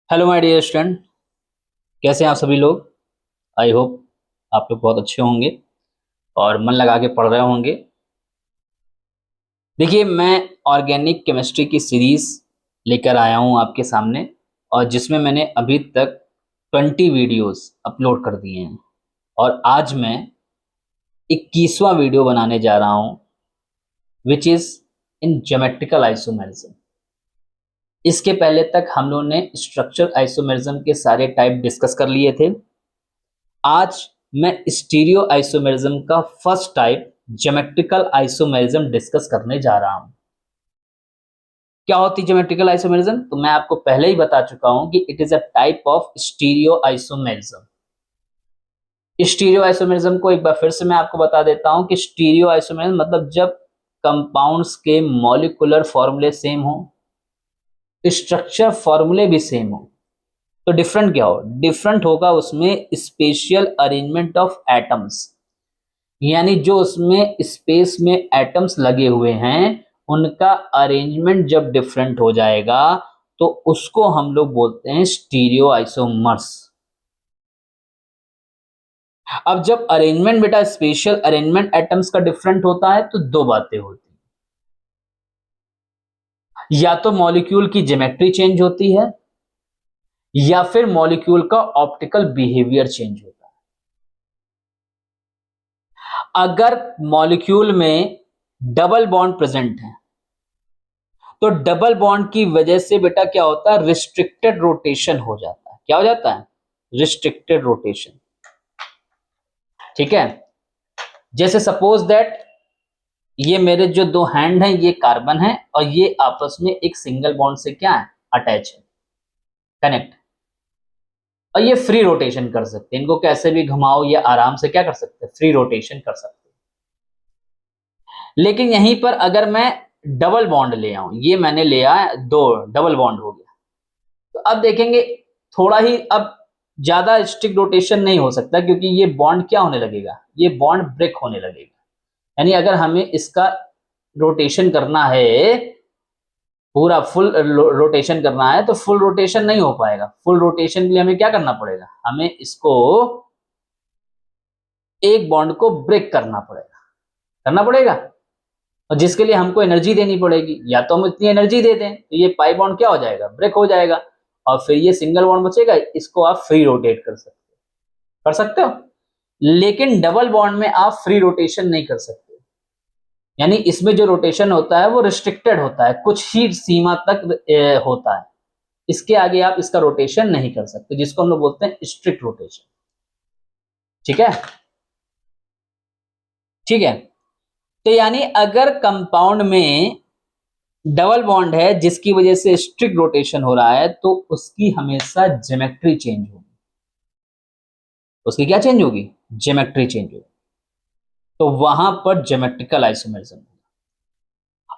Hello my dear student, कैसे हैं आप सभी लोग। आई होप आप लोग बहुत अच्छे होंगे और मन लगा के पढ़ रहे होंगे। देखिए, मैं ऑर्गेनिक केमिस्ट्री की सीरीज लेकर आया हूं आपके सामने, और जिसमें मैंने अभी तक 20 वीडियोस अपलोड कर दिए हैं। और आज मैं 21वां वीडियो बनाने जा रहा हूं, which is in geometrical isomerism. इसके पहले तक हम लोगों ने स्ट्रक्चर आइसोमेरिज्म के सारे टाइप डिस्कस कर लिए थे। आज मैं स्टीरियो आइसोमेरिज्म का first type geometrical isomerism discuss करने जा रहा हूं। क्या होती है ज्योमेट्रिकल आइसोमेरिज्म? तो मैं आपको पहले ही बता चुका हूं कि it is a type of stereo isomerism. Stereo isomerism को एक बार फिर से मैं आपको बता देता हूं कि स्टीरियो आइसोमेरिज्म मतलब जब कंपाउंड्स के मॉलिक्यूलर फॉर्मूले सेम हो, स्ट्रक्चर फॉर्मूले भी सेम हो, तो डिफरेंट क्या हो? डिफरेंट होगा उसमें स्पेशियल अरेंजमेंट ऑफ एटम्स। यानी जो उसमें स्पेस में एटम्स लगे हुए हैं, उनका अरेंजमेंट जब डिफरेंट हो जाएगा तो उसको हम लोग बोलते हैं स्टीरियो आइसोमर्स। अब जब अरेंजमेंट बेटा स्पेशल अरेंजमेंट एटम्स का डिफरेंट होता है तो दो बातें होती हैं, या तो मॉलिक्यूल की ज्योमेट्री चेंज होती है या फिर मॉलिक्यूल का ऑप्टिकल बिहेवियर चेंज होता है। अगर मॉलिक्यूल में डबल बॉन्ड प्रेजेंट है तो डबल बॉन्ड की वजह से बेटा क्या होता है? रिस्ट्रिक्टेड रोटेशन हो जाता है। क्या हो जाता है? Restricted rotation. ठीक है। जैसे सपोज दैट ये मेरे जो दो हैंड हैं ये कार्बन है और ये आपस में एक सिंगल बॉन्ड से क्या है? अटैच है, कनेक्ट। और ये फ्री रोटेशन कर सकते हैं, इनको कैसे भी घुमाओ, ये आराम से क्या कर सकते हैं? फ्री रोटेशन कर सकते हैं। लेकिन यहीं पर अगर मैं डबल बॉन्ड ले आऊं, ये मैंने ले आया, दो डबल बॉन्ड हो गया, तो अब देखेंगे थोड़ा ही अब ज्यादा स्ट्रिक्ट रोटेशन नहीं हो सकता, क्योंकि ये बॉन्ड क्या होने लगेगा? ये बॉन्ड ब्रेक होने लगेगा। यानी अगर हमें इसका रोटेशन करना है, पूरा फुल रोटेशन करना है, तो फुल रोटेशन नहीं हो पाएगा। फुल रोटेशन के लिए हमें क्या करना पड़ेगा? हमें इसको एक बॉन्ड को ब्रेक करना पड़ेगा। और जिसके लिए हमको एनर्जी देनी पड़ेगी। या तो हम इतनी एनर्जी दे दें तो ये पाई बॉन्ड क्या हो जाएगा? ब्रेक हो जाएगा, और फिर ये सिंगल बॉन्ड बचेगा, इसको आप फ्री रोटेट कर सकते हो। लेकिन डबल बॉन्ड में आप फ्री रोटेशन नहीं कर सकते। यानी इसमें जो रोटेशन होता है वो रिस्ट्रिक्टेड होता है, कुछ ही सीमा तक होता है। इसके आगे आप इसका रोटेशन नहीं कर सकते, जिसको हम लोग बोलते हैं स्ट्रिक्ट रोटेशन। ठीक है, ठीक है। तो यानी अगर कंपाउंड में डबल बॉन्ड है जिसकी वजह से स्ट्रिक्ट रोटेशन हो रहा है, तो उसकी हमेशा ज्योमेट्री चेंज होगी। उसकी क्या चेंज होगी? ज्योमेट्री चेंज होगी। तो वहां पर ज्योमेट्रिकल आइसोमेरिज्म।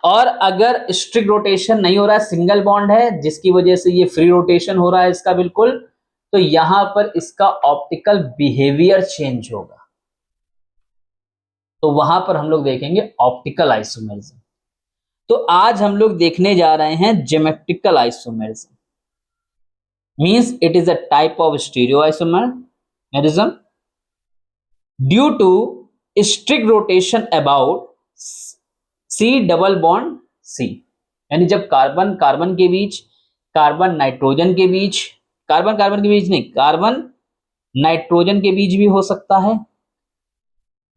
और अगर स्ट्रिक्ट रोटेशन नहीं हो रहा है, सिंगल बॉन्ड है जिसकी वजह से ये फ्री रोटेशन हो रहा है इसका बिल्कुल, तो यहां पर इसका ऑप्टिकल बिहेवियर चेंज होगा। तो वहां पर हम लोग देखेंगे ऑप्टिकल आइसोमेरिज्म। तो आज हम लोग देखने जा रहे हैं geometrical isomerism. Means it is a type of stereo isomerism due to strict rotation about C double bond C. यानी जब कार्बन कार्बन के बीच, कार्बन नाइट्रोजन के बीच, कार्बन कार्बन के बीच नहीं, कार्बन नाइट्रोजन के बीच भी हो सकता है,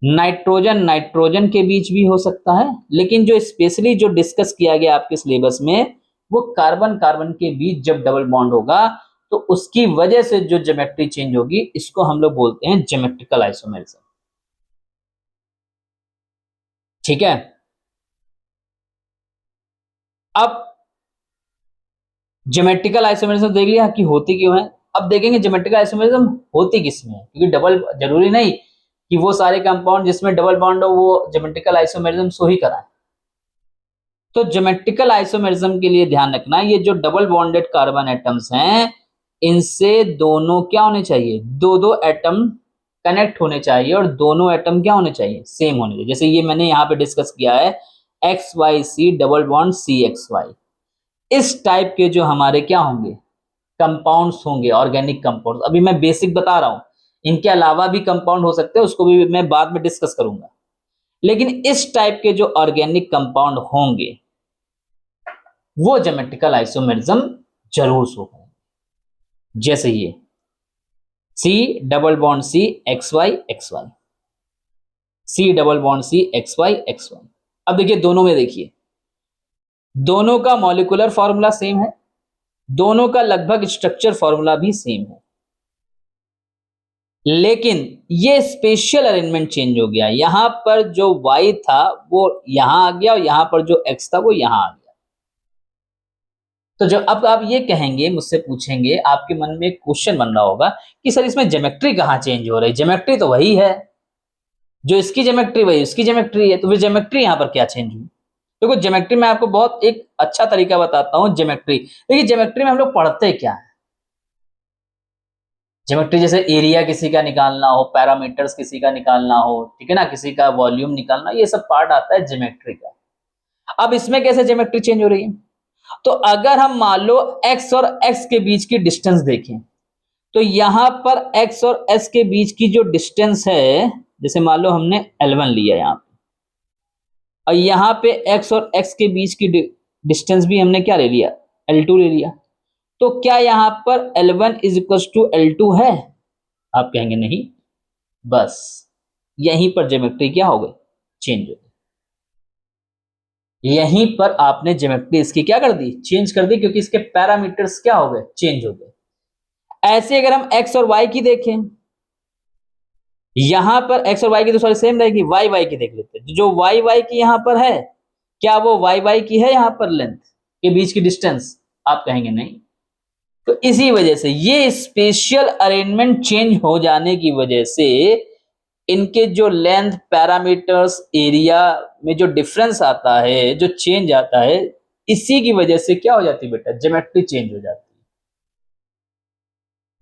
नाइट्रोजन नाइट्रोजन के बीच भी हो सकता है। लेकिन जो स्पेशली जो डिस्कस किया गया आपके सिलेबस में, वो कार्बन कार्बन के बीच जब डबल बॉन्ड होगा तो उसकी वजह से जो ज्योमेट्री चेंज होगी, इसको हम लोग बोलते हैं ज्योमेट्रिकल आइसोमेरिज्म। ठीक है। अब ज्योमेट्रिकल आइसोमेरिज्म देख लिया कि होती क्यों है। अब देखेंगे ज्योमेट्रिकल आइसोमेरिज्म होती किसमें है, क्योंकि डबल जरूरी नहीं कि वो सारे कंपाउंड जिसमें डबल बॉन्ड हो वो ज्योमेट्रिकल आइसोमेरिज्म शो ही कराए। तो ज्योमेट्रिकल आइसोमेरिज्म के लिए ध्यान रखना, ये जो डबल बॉन्डेड कार्बन एटम्स हैं, इनसे दोनों क्या होने चाहिए? दो दो एटम कनेक्ट होने चाहिए, और दोनों एटम क्या होने चाहिए? सेम होने चाहिए। जैसे ये मैंने यहाँ पे डिस्कस किया है, X Y C double bond C X Y. इस टाइप के जो हमारे क्या होंगे? कंपाउंड्स होंगे, ऑर्गेनिक कंपाउंड्स। अभी मैं बेसिक बता रहा हूं, इनके अलावा भी कंपाउंड हो सकते हैं, उसको भी मैं बाद में डिस्कस करूंगा। लेकिन इस टाइप के जो ऑर्गेनिक कंपाउंड होंगे वो ज्योमेट्रिकल आइसोमेरिज्म जरूर शो करेंगे। जैसे ये C double bond C X Y X Y, C double bond C X Y X Y. अब देखिए दोनों में, देखिए दोनों का मॉलिक्यूलर फॉर्मूला सेम है, दोनों का लगभग स्ट्रक्चर फॉर्मूला भी सेम है, लेकिन ये स्पेशल अरेंजमेंट चेंज हो गया। यहां पर जो y था वो यहां आ गया और यहां पर जो x था वो यहां आ गया। तो जब अब आप ये कहेंगे, मुझसे पूछेंगे, आपके मन में एक क्वेश्चन बन रहा होगा कि सर इसमें ज्योमेट्री कहां चेंज हो रही है, ज्योमेट्री तो वही है, जो इसकी ज्योमेट्री वही उसकी ज्योमेट्री है, तो फिर ज्योमेट्री यहां पर क्या चेंज हुई? देखो ज्योमेट्री में आपको बहुत एक अच्छा तरीका बताता हूं। ज्योमेट्री देखिए, ज्योमेट्री में हम लोग पढ़ते क्या है, ज्योमेट्री जैसे एरिया किसी का निकालना हो, पैरामीटर्स किसी का निकालना हो, ठीक है ना, किसी का वॉल्यूम निकालना, ये सब पार्ट आता है ज्योमेट्री का। अब इसमें कैसे ज्योमेट्री चेंज हो रही है? तो अगर हम मान लो x और x के बीच की डिस्टेंस देखें, तो यहां पर x और s के बीच की जो डिस्टेंस है, जैसे मान लो हमने L1 लिया यहां पे, और यहां पे x और x के बीच की डिस्टेंस भी हमने क्या ले लिया, L2 ले लिया। तो क्या यहां पर L1 is equal to L2 है? आप कहेंगे नहीं, बस यहीं पर ज्योमेट्री क्या हो गई, चेंज हो गई। यहीं पर आपने ज्योमेट्री इसकी क्या कर दी, चेंज कर दी, क्योंकि इसके पैरामीटर्स क्या हो गए, चेंज हो गए। ऐसे अगर हम x और y की देखें, यहां पर x और y की तो सॉरी सेम रहेगी, y की देख लेते हैं। जो y की यहां पर है, क्या वो y की है यहां पर लेंथ के बीच की डिस्टेंस? आप कहेंगे नहीं। तो इसी वजह से ये स्पेशल अरेंजमेंट चेंज हो जाने की वजह से इनके जो लेंथ, पैरामीटर्स, एरिया में जो डिफरेंस आता है, जो चेंज आता है, इसी की वजह से क्या हो जाती है बेटा, ज्योमेट्री चेंज हो जाती है।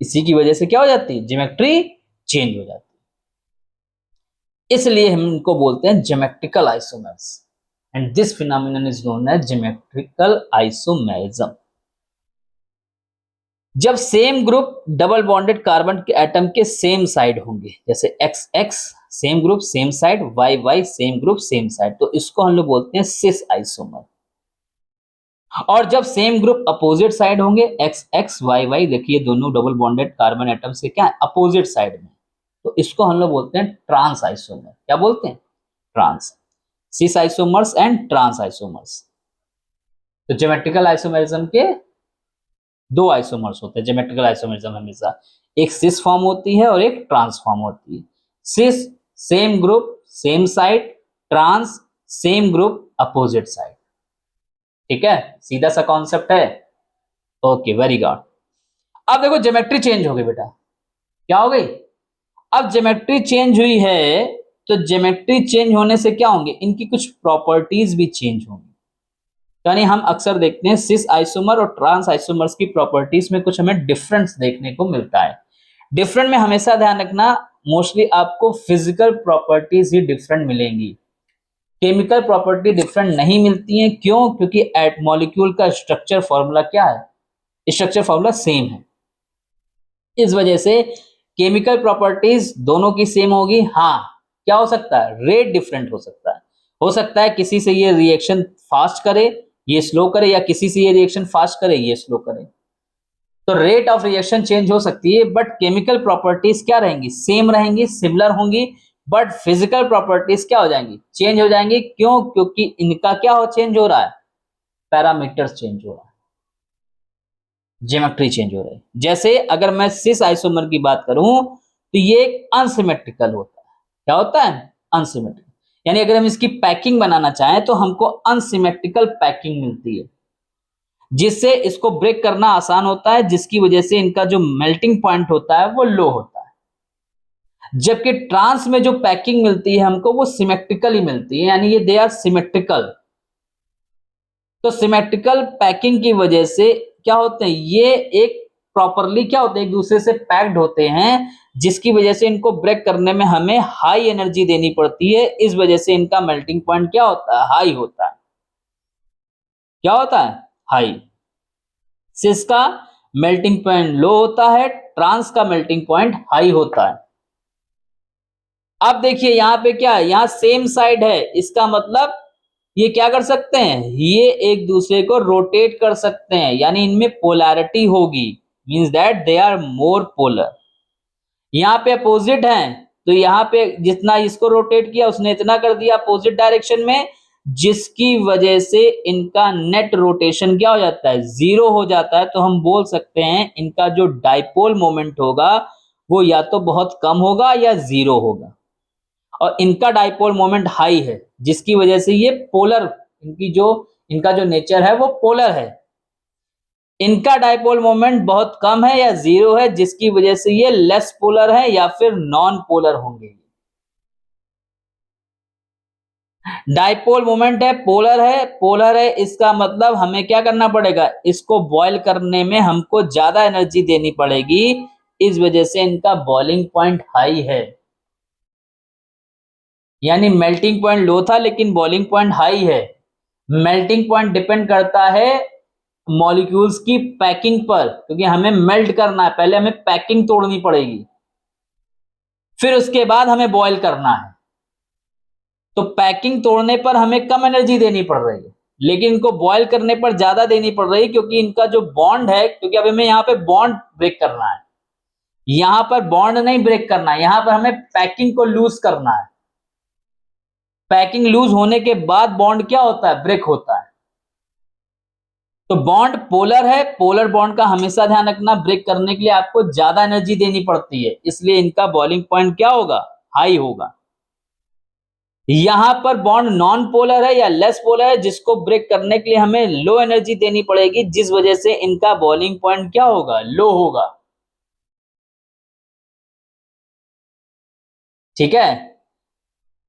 इसी की वजह से क्या हो जाती है, ज्योमेट्री चेंज हो जाती है। इसलिए हम इनको बोलते हैं geometrical isomers, and this phenomenon is known as geometrical isomerism. जब same group double bonded carbon के एटम के सेम साइड होंगे, जैसे x x same group same side, y y same group same side, तो इसको हम लोग बोलते हैं सिस आइसोमर। और जब सेम ग्रुप अपोजिट साइड होंगे, एक्स एक्स वाई वाई, देखिए दोनों डबल बॉन्डेड कार्बन एटम से क्या है, अपोजिट साइड में, तो इसको हम लोग बोलते हैं ट्रांस आइसोमर। क्या बोलते हैं, trans. Cis isomers and trans isomers. तो ज्योमेट्रिकल आइसोमरिज्म के दो आइसोमर्स होते हैं ज्योमेट्रिकल आइसोमरिज्म हमेशा, एक सिस फॉर्म होती है और एक ट्रांस फॉर्म होती है। Cis same group same side, trans same group opposite side. ठीक है, सीधा सा कॉन्सेप्ट है। Okay, very good. अब देखो ज्योमेट्री चेंज हो गई बेटा, क्या हो गई, अब ज्योमेट्री चेंज हुई है, तो ज्योमेट्री चेंज होने से क्या होंगे, इनकी कुछ प्रॉपर्टीज भी चेंज होंगी। यानी हम अक्सर देखते हैं सिस आइसोमर और ट्रांस आइसोमर्स की प्रॉपर्टीज में कुछ हमें डिफरेंस देखने को मिलता है। डिफरेंट में हमेशा ध्यान रखना, मोस्टली आपको फिजिकल प्रॉपर्टीज ही डिफरेंट मिलेंगी, केमिकल प्रॉपर्टी डिफरेंट नहीं मिलती है। क्यों? क्योंकि मॉलिक्यूल का स्ट्रक्चर फॉर्मूला क्या है, स्ट्रक्चर फॉर्मूला सेम है। इस वजह से केमिकल प्रॉपर्टीज दोनों की सेम होगी। हाँ, क्या हो सकता है, रेट डिफरेंट हो सकता है। हो सकता है किसी से ये रिएक्शन फास्ट करे, ये स्लो करे, या किसी से ये रिएक्शन फास्ट करे, ये स्लो करे। तो रेट ऑफ रिएक्शन चेंज हो सकती है, बट केमिकल प्रॉपर्टीज क्या रहेंगी, सेम रहेंगी, सिमिलर होंगी। बट फिजिकल प्रॉपर्टीज क्या हो जाएंगी, चेंज हो जाएंगी। क्यों? क्योंकि इनका क्या हो चेंज हो रहा है, पैरामीटर्स चेंज हो रहा है, ज्योमेट्री चेंज हो रही है। जैसे अगर मैं सिस आइसोमर की बात करूं, तो ये अनसिमेट्रिकल होता है। क्या होता है, अनसिमेट्रिकल। यानी अगर हम इसकी पैकिंग बनाना चाहें तो हमको अनसिमेट्रिकल पैकिंग मिलती है, जिससे इसको ब्रेक करना आसान होता है, जिसकी वजह से इनका जो मेल्टिंग पॉइंट होता है वो लो होता है। जबकि ट्रांस में जो पैकिंग मिलती है हमको, वो सिमेट्रिकल ही मिलती है, यानी ये दे आर सिमेट्रिकल। तो सिमेट्रिकल पैकिंग की वजह से क्या होते हैं, ये एक प्रॉपरली क्या होते हैं, एक दूसरे से पैक्ड होते हैं, जिसकी वजह से इनको ब्रेक करने में हमें हाई एनर्जी देनी पड़ती है। इस वजह से इनका मेल्टिंग पॉइंट क्या होता है, हाई होता है। क्या होता है, हाई। सिस का मेल्टिंग पॉइंट लो होता है, ट्रांस का मेल्टिंग पॉइंट हाई होता है। अब देखिए यहां पे क्या है, यहां सेम साइड है, इसका मतलब ये क्या कर सकते हैं, ये एक दूसरे को रोटेट कर सकते हैं, यानी इनमें पोलैरिटी होगी, means that they are more polar. यहाँ पे अपोजिट हैं, तो यहाँ पे जितना इसको रोटेट किया उसने इतना कर दिया अपोजिट डायरेक्शन में, जिसकी वजह से इनका नेट रोटेशन क्या हो जाता है, जीरो हो जाता है। तो हम बोल सकते हैं इनका जो डाइपोल मोमेंट होगा वो या तो बहुत कम होगा या जीरो होगा, और इनका डाइपोल मोमेंट हाई है, जिसकी वजह से ये पोलर, इनका जो नेचर है वो पोलर है। इनका डाइपोल मोमेंट बहुत कम है या जीरो है, जिसकी वजह से ये लेस पोलर है या फिर नॉन पोलर होंगे। डाइपोल मोमेंट है, पोलर है, इसका मतलब हमें क्या करना पड़ेगा, इसको बॉयल करने में हमको ज्यादा एनर्जी देनी पड़ेगी, इस वजह से इनका बॉइलिंग पॉइंट हाई है। यानी मेल्टिंग पॉइंट लो था लेकिन बॉइलिंग पॉइंट हाई है। मेल्टिंग पॉइंट डिपेंड करता है मॉलिक्यूल्स की पैकिंग पर, क्योंकि हमें मेल्ट करना है, पहले हमें पैकिंग तोड़नी पड़ेगी, फिर उसके बाद हमें बॉयल करना है। तो पैकिंग तोड़ने पर हमें कम एनर्जी देनी पड़ रही है, लेकिन इनको बॉयल करने पर ज्यादा देनी पड़ रही है, क्योंकि इनका जो बॉन्ड है, क्योंकि अब हमें यहाँ पे बॉन्ड ब्रेक करना है, यहां पर बॉन्ड नहीं ब्रेक करना है, यहां पर हमें पैकिंग को लूज करना है। पैकिंग लूज होने के बाद बॉन्ड क्या होता है, ब्रेक होता है। तो बॉन्ड पोलर है, पोलर बॉन्ड का हमेशा ध्यान रखना, ब्रेक करने के लिए आपको ज्यादा एनर्जी देनी पड़ती है, इसलिए इनका बॉइलिंग पॉइंट क्या होगा, हाई होगा। यहां पर बॉन्ड नॉन पोलर है या लेस पोलर है, जिसको ब्रेक करने के लिए हमें लो एनर्जी देनी पड़ेगी, जिस वजह से इनका बॉइलिंग पॉइंट क्या होगा, लो होगा। ठीक है,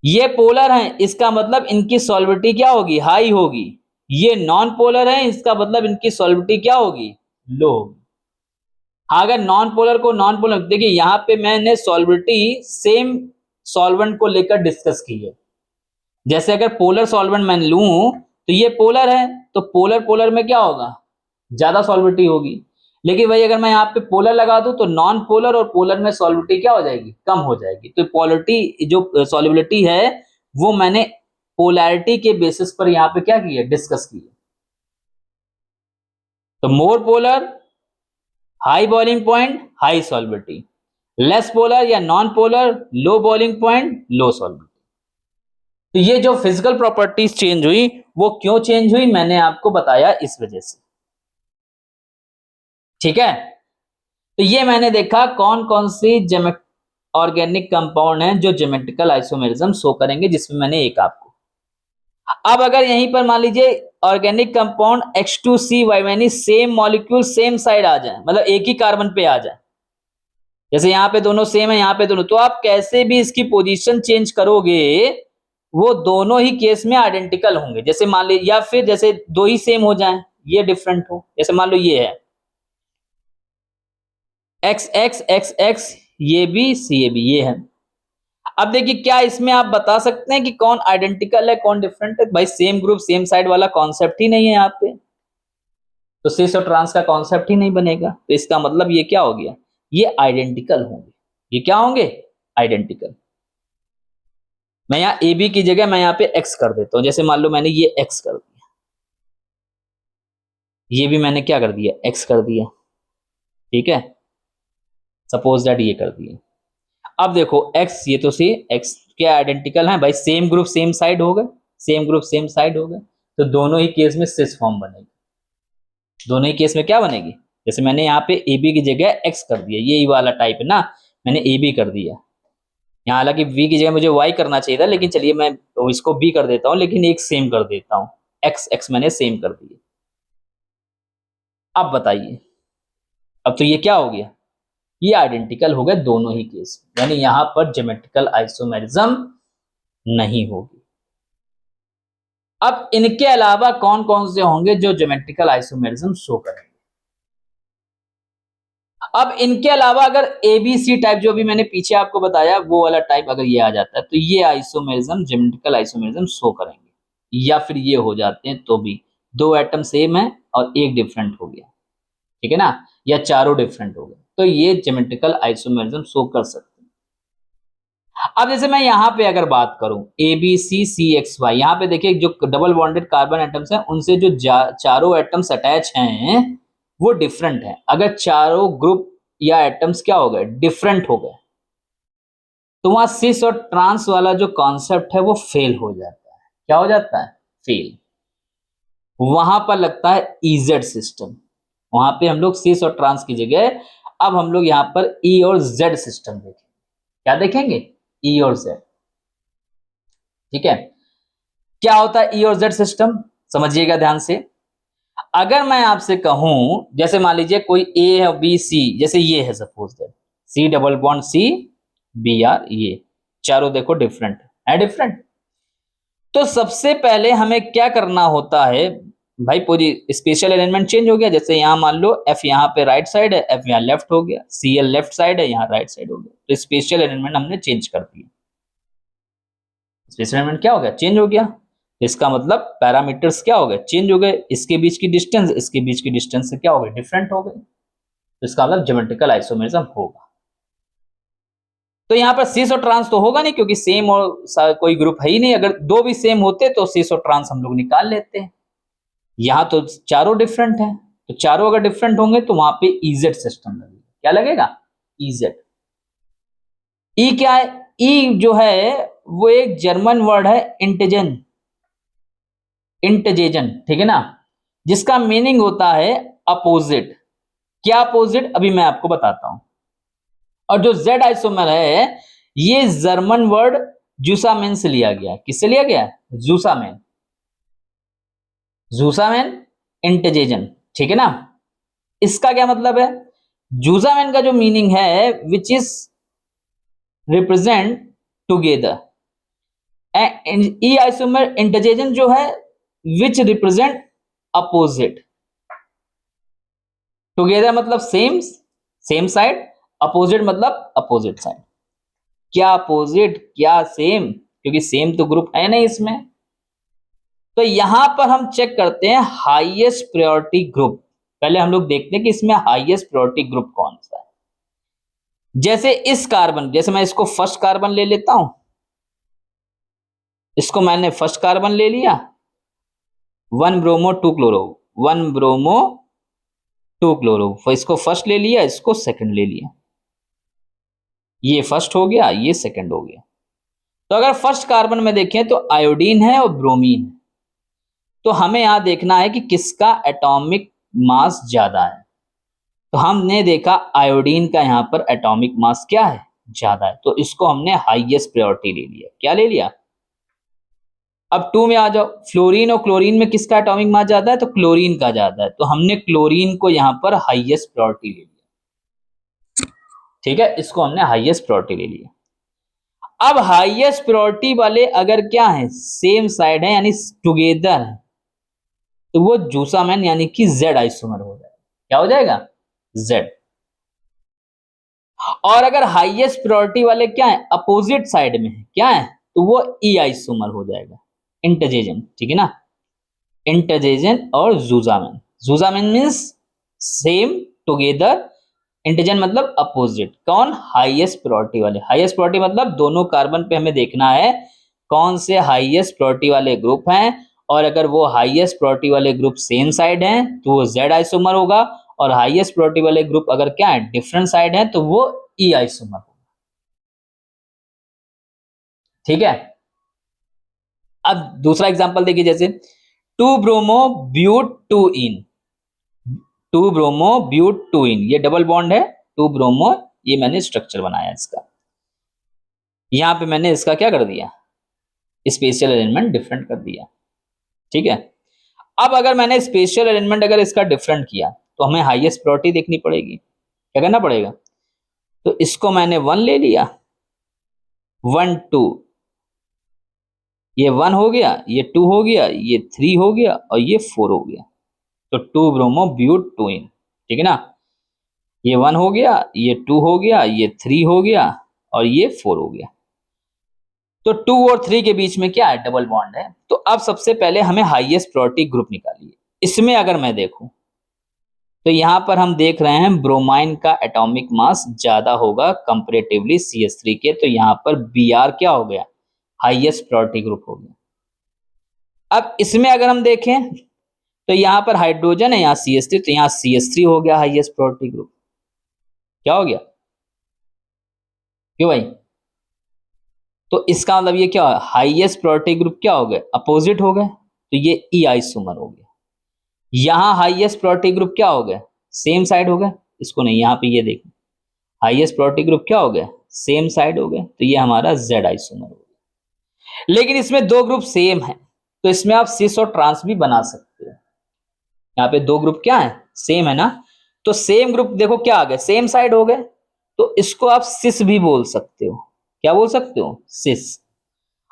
ये पोलर हैं, इसका मतलब इनकी सॉल्विटी क्या होगी, हाई होगी। ये नॉन पोलर है, इसका मतलब इनकी सॉल्विटी क्या होगी, लो होगी। अगर नॉन पोलर को नॉन पोलर, देखिए यहां पे मैंने सॉल्विटी सेम सॉल्वेंट को लेकर डिस्कस की है। जैसे अगर पोलर सॉल्वेंट मैं लूं तो ये पोलर है, तो पोलर पोलर में क्या होगा, ज्यादा सॉल्विटी होगी। लेकिन वही अगर मैं यहाँ पे पोलर लगा दूं तो नॉन पोलर और पोलर में सॉल्विटी क्या हो जाएगी, कम हो जाएगी। तो पोलरिटी जो सॉल्युबिलिटी है वो मैंने पोलैरिटी के बेसिस पर यहाँ पे क्या की है, डिस्कस की है। तो more polar high boiling point, high solubility, less polar या non polar low boiling point, low solubility. तो ये जो फिजिकल प्रॉपर्टीज चेंज हुई वो क्यों चेंज हुई, मैंने आपको बताया इस वजह से। ठीक है, तो ये मैंने देखा कौन कौन सी ऑर्गेनिक कंपाउंड हैं जो ज्योमेट्रिकल आइसोमेरिज्म शो करेंगे, जिसमें मैंने एक आपको। अब अगर यहीं पर मान लीजिए ऑर्गेनिक कंपाउंड H2CY यानी सेम मॉलिक्यूल सेम साइड आ जाए, मतलब एक ही कार्बन पे आ जाए, जैसे यहाँ पे दोनों सेम है, यहाँ पे दोनों, तो आप कैसे भी इसकी पोजीशन चेंज करोगे वो दोनों ही केस में आइडेंटिकल होंगे। जैसे मान लीजिए, या फिर जैसे दो ही सेम हो जाएं, ये डिफरेंट हो, जैसे मान लो ये है एक्स एक्स एक्स एक्स, ये भी सी ये भी, ये है। अब देखिए क्या इसमें आप बता सकते हैं कि कौन आइडेंटिकल है कौन डिफरेंट है, भाई सेम ग्रुप सेम साइड वाला कॉन्सेप्ट ही नहीं है यहाँ पे, तो सिस और ट्रांस का कॉन्सेप्ट ही नहीं बनेगा। तो इसका मतलब ये क्या हो गया, ये आइडेंटिकल होंगे। ये क्या होंगे, आइडेंटिकल। मैं यहाँ ए बी की जगह मैं यहाँ पे एक्स कर देता हूं, जैसे मान लो मैंने ये एक्स कर दिया, ये भी मैंने क्या कर दिया, एक्स कर दिया। ठीक है, सपोज दैट ये कर दिया। अब देखो एक्स, ये तो सी एक्स क्या आइडेंटिकल है भाई, सेम ग्रुप सेम साइड हो गए, सेम ग्रुप सेम साइड हो गए, तो दोनों ही केस में सिस फॉर्म बनेगी। दोनों ही केस में क्या बनेगी, जैसे मैंने यहाँ पे ए बी की जगह एक्स कर दिया, ये वाला टाइप है ना, मैंने ए बी कर दिया। यहाँ हालांकि वी की जगह मुझे वाई करना चाहिए था, लेकिन चलिए मैं इसको बी कर देता हूँ, लेकिन एक सेम कर देता हूँ, एक्स एक्स मैंने सेम कर दिया। अब बताइए, अब तो ये क्या हो गया, ये आइडेंटिकल हो गए दोनों ही केस, यानी यहां पर ज्योमेट्रिकल आइसोमेरिज्म नहीं होगी। अब इनके अलावा कौन कौन से होंगे जो ज्योमेट्रिकल आइसोमेरिज्म शो करेंगे। अब इनके अलावा अगर एबीसी टाइप, जो भी मैंने पीछे आपको बताया वो वाला टाइप अगर ये आ जाता है, तो ये आइसोमेरिज्म ज्योमेट्रिकल आइसोमेरिज्म शो करेंगे। या फिर ये हो जाते हैं तो भी दो एटम सेम है और एक डिफरेंट हो गया, ठीक है ना, या चारों डिफरेंट हो गए, तो ये ज्योमेट्रिकल आइसोमेरिज्म शो कर सकते हैं। अब जैसे मैं यहाँ पे अगर बात करूं ABCCXY, यहाँ पे देखिए जो डबल बॉन्डेड कार्बन एटम्स हैं उनसे जो चारों एटम्स अटैच हैं वो डिफरेंट है। अगर चारों ग्रुप या एटम्स क्या हो गए, डिफरेंट हो गए, तो वहां सिस और ट्रांस वाला जो कॉन्सेप्ट है वो फेल हो जाता है। क्या हो जाता है, फेल। वहां पर लगता है EZ सिस्टम। वहां पे हम लोग सिस और ट्रांस की जगह अब हम लोग यहाँ पर E और Z सिस्टम देखेंगे। क्या देखेंगे, E और Z। ठीक है, क्या होता है E और Z सिस्टम, समझिएगा ध्यान से। अगर मैं आपसे कहूं, जैसे मान लीजिए कोई A है B C, जैसे ये है suppose that C double bond C BR, ये चारों देखो डिफरेंट है, डिफरेंट। तो सबसे पहले हमें क्या करना होता है भाई, पूरी स्पेशल अरेंजमेंट चेंज हो गया। जैसे यहाँ मान लो F यहाँ पे राइट साइड है, F यहाँ लेफ्ट हो गया, Cl लेफ्ट साइड है, यहाँ राइट साइड हो गया, तो स्पेशल अरेंजमेंट हमने चेंज कर दिया। स्पेशल अरेंजमेंट क्या हो गया, चेंज हो गया। इसका मतलब पैरामीटर्स क्या हो गए, चेंज हो गए। इसके बीच की डिस्टेंस इसके बीच की डिस्टेंस से क्या हो गई, डिफरेंट हो गई। तो इसका मतलब ज्योमेट्रिकल आइसोमेरिज्म होगा। तो यहाँ पर सिस और ट्रांस तो होगा नहीं, क्योंकि सेम और कोई ग्रुप है ही नहीं। अगर दो भी सेम होते तो सिस और ट्रांस हम लोग निकाल लेते हैं। यहाँ तो चारों डिफरेंट है, तो चारों अगर डिफरेंट होंगे तो वहां पे EZ सिस्टम लगेगा। क्या लगेगा, EZ। ई क्या है, ई जो है वो एक जर्मन वर्ड है, इंटेजन, इंटजेजन, ठीक है ना, जिसका मीनिंग होता है अपोजिट। क्या अपोजिट, अभी मैं आपको बताता हूं। और जो जेड आइसोमर है ये जर्मन वर्ड जूसामेन से लिया गया है। किससे लिया गया है, जूसामेन, जूसामेन इंटजेजन, ठीक है ना। इसका क्या मतलब है, जूसामेन का जो मीनिंग है which is represent together, E isomer इंटजेजन जो है विच रिप्रेजेंट अपोजिट। टुगेदर मतलब सेम, सेम साइड, अपोजिट मतलब अपोजिट साइड। क्या अपोजिट क्या सेम, क्योंकि सेम तो ग्रुप है नहीं इसमें। तो यहां पर हम चेक करते हैं हाईएस्ट प्रायोरिटी ग्रुप। पहले हम लोग देखते हैं कि इसमें हाईएस्ट प्रायोरिटी ग्रुप कौन सा है। जैसे इस कार्बन, जैसे मैं इसको फर्स्ट कार्बन ले लेता हूं, इसको मैंने फर्स्ट कार्बन ले लिया, 1 ब्रोमो 2 क्लोरो, 1 ब्रोमो 2 क्लोरो, इसको फर्स्ट ले लिया, इसको सेकंड ले लिया। ये फर्स्ट हो गया, ये सेकंड हो गया। तो अगर फर्स्ट कार्बन में देखें तो आयोडीन है और ब्रोमीन है। तो हमें यहां देखना है कि किसका एटॉमिक मास ज्यादा है। तो हमने देखा आयोडीन का यहां पर एटॉमिक मास क्या है, ज्यादा है, तो इसको हमने हाईएस्ट प्रायोरिटी ले लिया। क्या ले लिया। अब 2 में आ जाओ, फ्लोरीन और क्लोरीन में किसका एटॉमिक मास ज्यादा है, तो क्लोरीन का ज्यादा है, तो हमने क्लोरीन को यहां पर हाईएस्ट प्रायोरिटी ले लिया। ठीक है, इसको हमने हाईएस्ट प्रायोरिटी ले लिया। अब हाईएस्ट प्रायोरिटी वाले अगर क्या है, सेम साइड है यानी टुगेदर है, तो वो जूसामैन यानी कि जेड आइसोमर हो जाएगा। क्या हो जाएगा, जेड। और अगर हाईएस्ट प्रायोरिटी वाले क्या है, अपोजिट साइड में है, क्या है, तो वो ई आइसोमर हो जाएगा, इंटरजेजन, ठीक है ना। इंटरजेजन और जूसामैन, जूसामैन मींस सेम टुगेदर, इंटरजेन मतलब अपोजिट। कौन, हाईएस्ट प्रायोरिटी वाले। हाईएस्ट प्रायोरिटी मतलब दोनों कार्बन पे हमें देखना है कौन से हाईएस्ट प्रायोरिटी वाले ग्रुप हैं, और अगर वो हाईएस्ट प्रायोरिटी वाले ग्रुप सेम साइड हैं तो वो जेड आइसोमर होगा, और हाईएस्ट प्रायोरिटी वाले ग्रुप अगर क्या है, डिफरेंट साइड है, तो वो ई आइसोमर होगा। ठीक है, अब दूसरा एग्जांपल देखिए, जैसे 2 ब्रोमो ब्यूट 2 इन, 2 ब्रोमो ब्यूट 2 इन, ये डबल बॉन्ड है, 2 ब्रोमो, ये मैंने स्ट्रक्चर बनाया इसका। यहां पे मैंने इसका क्या कर दिया, स्पेशल अरेंजमेंट डिफरेंट कर दिया। ठीक है, अब अगर मैंने स्पेशल अरेंजमेंट अगर इसका डिफरेंट किया तो हमें हाईएस्ट प्रायोरिटी देखनी पड़ेगी। क्या करना पड़ेगा, तो इसको मैंने 1 ले लिया, 1 2, ये 1 हो गया, ये 2 हो गया, ये 3 हो गया, और ये 4 हो गया। तो 2 ब्रोमो ब्यूट 2 इन, ठीक है ना। ये 1 हो गया, ये 2 हो गया, ये 3 हो गया, और ये 4 हो गया। तो 2 और 3 के बीच में क्या है, डबल बॉन्ड है। तो अब सबसे पहले हमें हाईएस्ट प्रायोरिटी ग्रुप निकालिए। इसमें अगर मैं देखूं तो यहाँ पर हम देख रहे हैं ब्रोमाइन का एटॉमिक मास ज्यादा होगा कंपैरेटिवली CH3 के, तो यहाँ पर Br क्या हो गया, हाईएस्ट प्रायोरिटी ग्रुप हो गया। अब इसमें अगर हम देखें तो यहाँ पर हाइड्रोजन है, यहाँ CH3, तो यहाँ CH3 हो गया हाईएस्ट प्रायोरिटी ग्रुप। क्या हो गया, क्यों भाई? तो इसका मतलब ये क्या है, हाईएस्ट प्रायोरिटी ग्रुप क्या हो गए, अपोजिट हो गए, तो ये ई आइसोमर हो गया। यहाँ हाईएस्ट प्रायोरिटी ग्रुप क्या हो गए, सेम साइड हो गए, इसको नहीं, यहाँ पे ये देखो हाईएस्ट प्रायोरिटी ग्रुप क्या हो गए, सेम साइड हो गए, तो ये हमारा जेड आइसोमर हो गया। लेकिन इसमें दो ग्रुप सेम है, तो इसमें आप सिस और ट्रांस भी बना सकते हो। यहाँ पे दो ग्रुप क्या है, सेम है ना, तो सेम ग्रुप देखो क्या आ गए, सेम साइड हो गए, तो इसको आप सिस भी बोल सकते हो। क्या बोल सकते हो, सिस।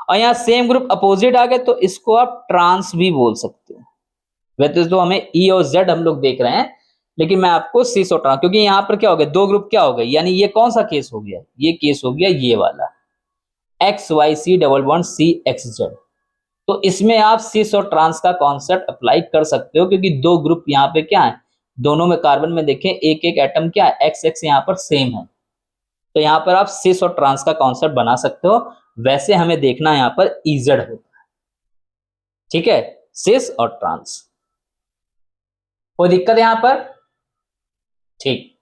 और यहाँ सेम ग्रुप अपोजिट आ गए, तो इसको आप ट्रांस भी बोल सकते हो। वैसे तो हमें ई और जेड हम लोग देख रहे हैं, लेकिन मैं आपको सिस और ट्रांस, क्योंकि यहाँ पर क्या हो गया, दो ग्रुप क्या हो गए, यानी ये कौन सा केस हो गया, ये केस हो गया ये वाला, X Y C double bond C X Z. तो इसमें आप सिस और ट्रांस का कॉन्सेप्ट अप्लाई कर सकते हो, क्योंकि दो ग्रुप यहाँ पे क्या है, दोनों में कार्बन में देखें एक एक एटम क्या है, एक्स एक्स यहाँ पर सेम है, तो यहाँ पर आप सिस और ट्रांस का कॉन्सेप्ट बना सकते हो। वैसे हमें देखना यहाँ पर इजेड होता है, ठीक है, सिस और ट्रांस। कोई दिक्कत यहाँ पर, ठीक।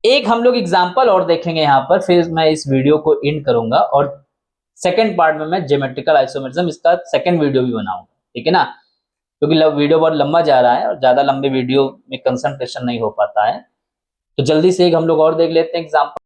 एक हम लोग एग्जाम्पल और देखेंगे यहाँ पर, फिर मैं इस वीडियो को एंड करूंगा, और सेकंड पार्ट में मैं ज्योमेट्रिकल आइसोमेरिज्म इसका सेकंड वीडियो भी बनाऊंगा, ठीक है ना, क्योंकि वीडियो बहुत लंबा जा रहा है और ज्यादा लंबे वीडियो में कंसंट्रेशन नहीं हो पाता है। तो जल्दी से एक हम लोग और देख लेते हैं एग्जाम्पल।